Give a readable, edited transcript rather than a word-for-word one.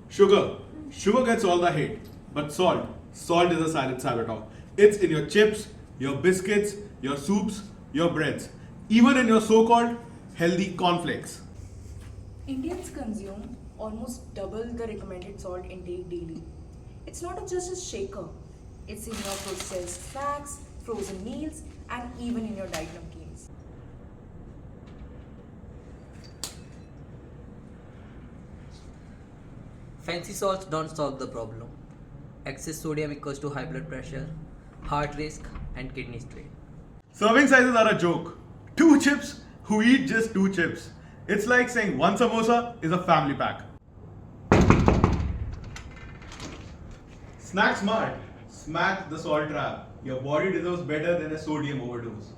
Sugar. Sugar gets all the hate. But salt. Salt is a silent saboteur. It's in your chips, your biscuits, your soups, your breads. Even in your so-called healthy cornflakes. Indians consume almost double the recommended salt intake daily. It's not just a shaker, it's in your processed snacks, frozen meals, and even in your diet namkeens. Fancy salts don't solve the problem. Excess sodium equals to high blood pressure, heart risk, and kidney strain. Serving sizes are a joke. 2 chips? Who eat just 2 chips? It's like saying one samosa is a family pack. Snack smart. Smack the salt trap. Your body deserves better than a sodium overdose.